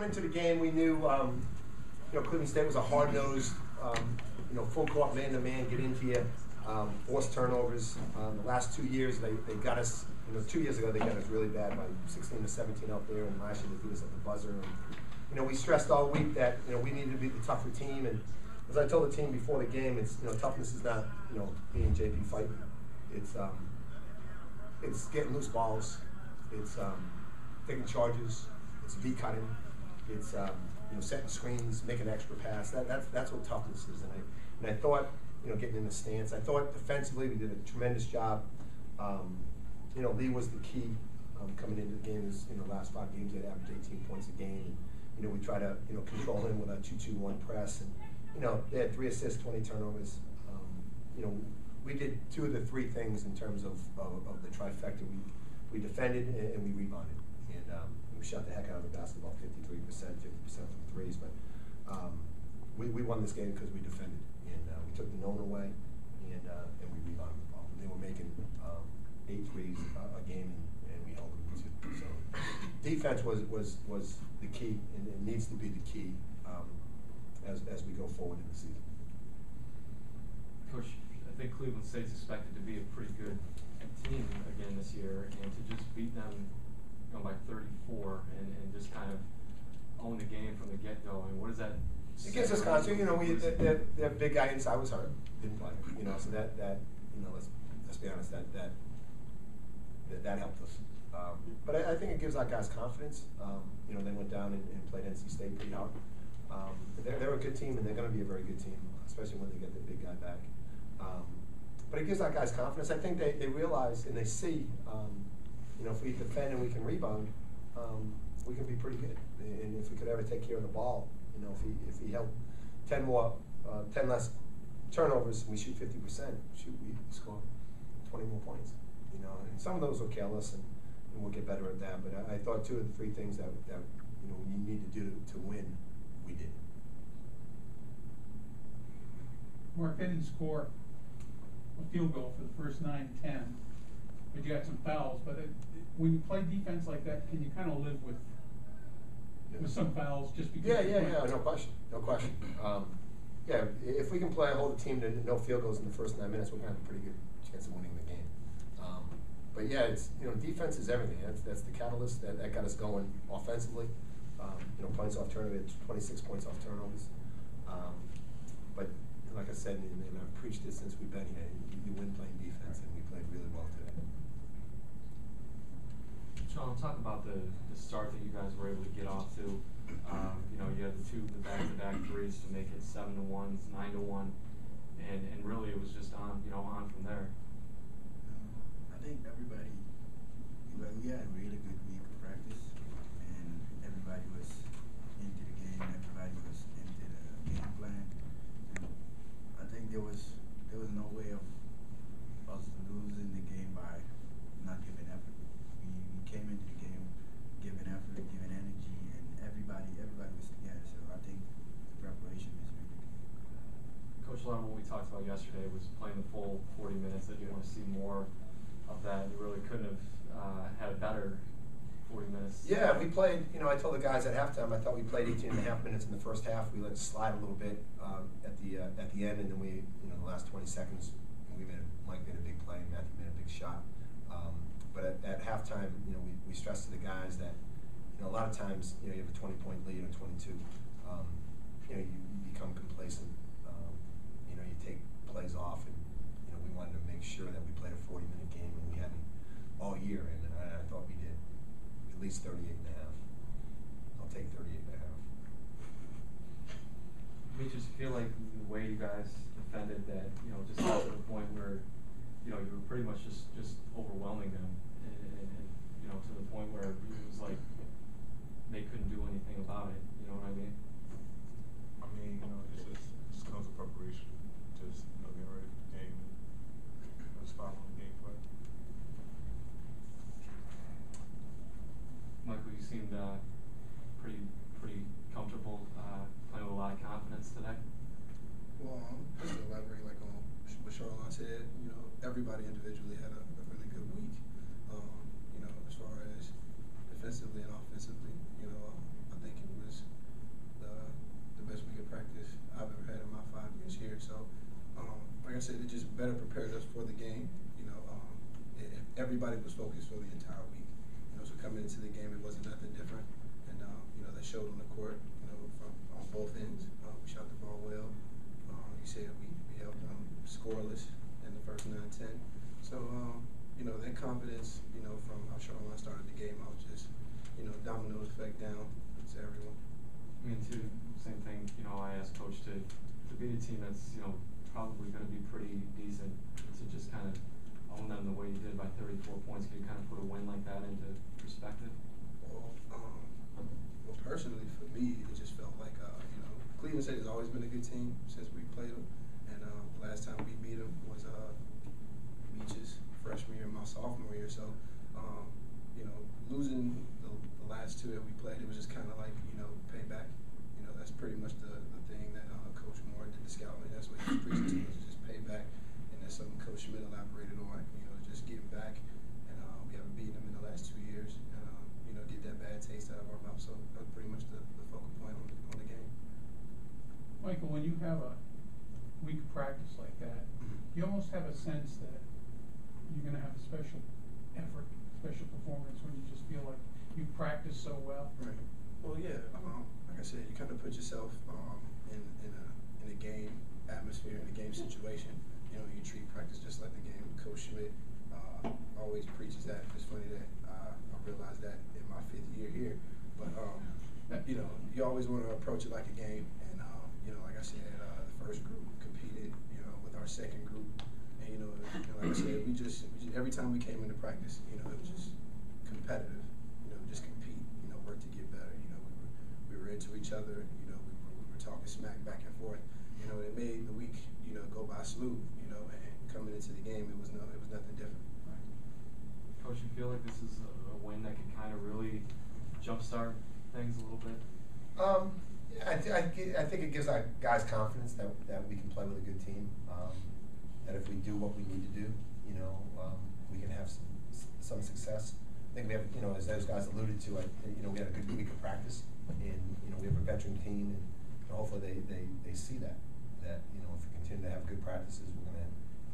coming into the game, we knew, Cleveland State was a hard-nosed, full court man-to-man, get into you, force turnovers. The last 2 years, they got us. 2 years ago they got us really bad by 16 to 17 out there, and last year they beat us at the buzzer. And, we stressed all week that we needed to be the tougher team. And as I told the team before the game, it's toughness is not being JP fighting. It's getting loose balls. It's taking charges. It's V cutting. It's setting screens, making an extra pass. That's what toughness is. And I thought getting in the stance. I thought defensively we did a tremendous job. Lee was the key coming into the game. In the last 5 games, they averaged 18 points a game. And, we try to control him with a 2-2-1 press. And they had 3 assists, 20 turnovers. We did 2 of the 3 things in terms of the trifecta. We defended and we rebounded, and we shot the heck out of the basketball, 53%, 50% from threes. But we won this game because we defended, and we took the known away, and we rebounded the ball. They were making 8 threes a game, and we held them to 2. So defense was the key, and it needs to be the key as we go forward in the season. Coach, I think Cleveland State's expected to be a pretty good team again this year, and to just beat them by 34 and just kind of own the game from the get-go. I mean, what does that It gives us confidence. The big guy inside was hurt, didn't play. So that let's be honest, that helped us. But I think it gives our guys confidence. They went down and played NC State pretty hard. They're a good team, and they're going to be a very good team, especially when they get the big guy back. But it gives our guys confidence. I think they realize and they see, if we defend and we can rebound, we can be pretty good. And if we could ever take care of the ball, if he held 10 less turnovers, and we shoot 50%, we score 20 more points. And some of those will kill us, and we'll get better at that. But I thought 2 of the 3 things that you need to do to win, we did. Mark, they didn't score a field goal for the first 9-10, but you got some fouls. But when you play defense like that, can you kind of live with some fouls just because? Yeah, no question. If we can hold the team to no field goals in the first 9 minutes, we're going to have a pretty good chance of winning the game. But yeah, it's defense is everything. That's the catalyst that got us going offensively. Points off turnovers, 26 points off turnovers. But like I said, and I've preached it since we've been here, you win playing defense, and we played really well today. Sean, talk about the start that you guys were able to get off to. You had the back-to-back threes to make it 7-1, 9-1, and really it was just on from there. I think everybody, we had a really good week of practice, and everybody was into the game. Everybody was into the game plan. And I think there was no way of us losing the game by not giving effort. We came into the game giving effort, giving energy, and everybody was together. So I think the preparation is really good. Coach, a lot of what we talked about yesterday was playing the full 40 minutes. That you want to see more of that. You really couldn't have had a better 40 minutes. Yeah, we played. I told the guys at halftime I thought we played 18.5 minutes in the first half. We let it slide a little bit at the end, and then we, the last 20 seconds, Mike made a big play, and Matthew made a big shot. But at halftime, we stressed to the guys that a lot of times, you have a 20-point lead or 22. You become complacent. You take plays off, and we wanted to make sure that we played a 40-minute game, and we hadn't all year. And I thought we did at least 38.5. I'll take 38.5. Just feel like the way you guys defended that, just got to the point where, you were pretty much just overwhelming them, and to the point where it was like they couldn't do anything about it. You know what I mean? It just comes with preparation. Just getting ready for the game and just following the game plan. Michael, you seemed pretty comfortable playing with a lot of confidence today. Well, just to elaborate, like on what Charlon said, everybody individually had a really good week. As far as defensively and offensively, I think it was the best week of practice I've ever had in my 5 years here. So, like I said, it just better prepared us for the game. Everybody was focused for the entire week. So coming into the game, it wasn't nothing different. And, they showed on the court, on both ends. We shot the ball well. You said we held scoreless in the first 9-10. So, that confidence, from how Charlotte started the game, I was just, domino effect down to everyone. I mean, too, same thing, I asked Coach to beat a team that's, probably going to be pretty decent, to just kind of own them the way you did by 34 points. Can you kind of put a win like that into perspective? Well, personally, for me, it just felt like, Cleveland State has always been a good team since we played them. And the last time we beat them was Beach's freshman year, my sophomore year. So, losing the last two that we played, it was just kind of like, payback. That's pretty much the thing that Coach Moore did the scouting. That's what he was preaching to us, just payback. And that's something Coach Schmidt elaborated on, just getting back. And we haven't beaten them in the last 2 years. Get that bad taste out of our mouth. So that's pretty much the focal point on the game. Michael, when you have a week of practice like that, you almost have a sense that you're going to have a special effort, special performance when you just feel like you practice so well. Right. Well, yeah. Like I said, you kind of put yourself in a game atmosphere, in a game situation. You treat practice just like the game. Coach Schmidt always preaches that. It's funny that I realized that in my 5th year here. But you always want to approach it like a game. And like I said, the first group competed, with our second group. And like I said, we just every time we came into practice, it was just competitive. Just compete. Work to get better. We were into each other. We were talking smack back and forth. It made the week, go by smooth. And coming into the game, it was nothing different. Coach, you feel like this is a win that can kind of really jumpstart things a little bit? Yeah, I think it gives our guys confidence that we can play with a good team. That if we do what we need to do, we can have some success. I think we have, as those guys alluded to, we had a good week of practice, and we have a veteran team, and hopefully they see that if we continue to have good practices, we're going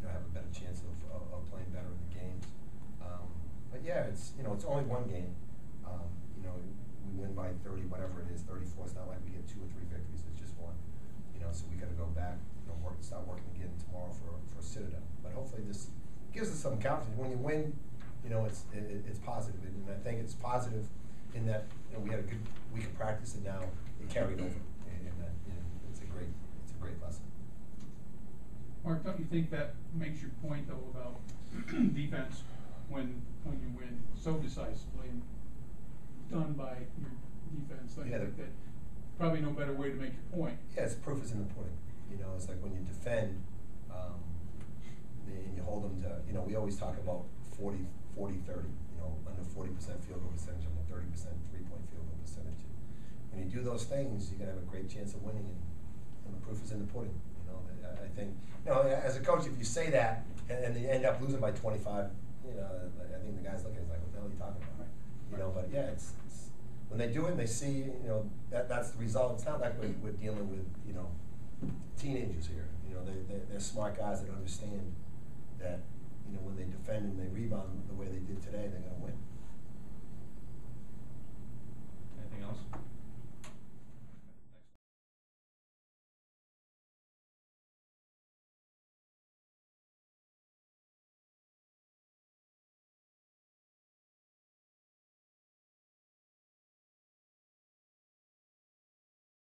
to have a better chance of playing better in the games. But yeah, it's only one game. We win by 30, whatever it is, 34. It's not like we get 2 or 3 victories. It's just one. So we got to go back, start working again tomorrow for Citadel. But hopefully this gives us some confidence. When you win, it's positive, and I think it's positive in that we had a good week of practice, and now it carried over, and it's a great lesson. Mark, don't you think that makes your point though about defense when you win so decisively and done by your defense? Don't you think that probably no better way to make your point? Yeah, it's proof is in the pudding. It's like when you defend, and you hold them to, we always talk about 40-30, under 40% field goal percentage, under 30% 3-point field goal percentage. When you do those things, you're gonna have a great chance of winning, and the proof is in the pudding. I think, as a coach, if you say that and you end up losing by 25, I think the guys look at it like, what the hell are you talking about? But yeah, it's when they do it and they see, that's the result. It's not like we're dealing with, teenagers here. They're smart guys that understand that, when they defend and they rebound the way they did today, they're going to win. Anything else?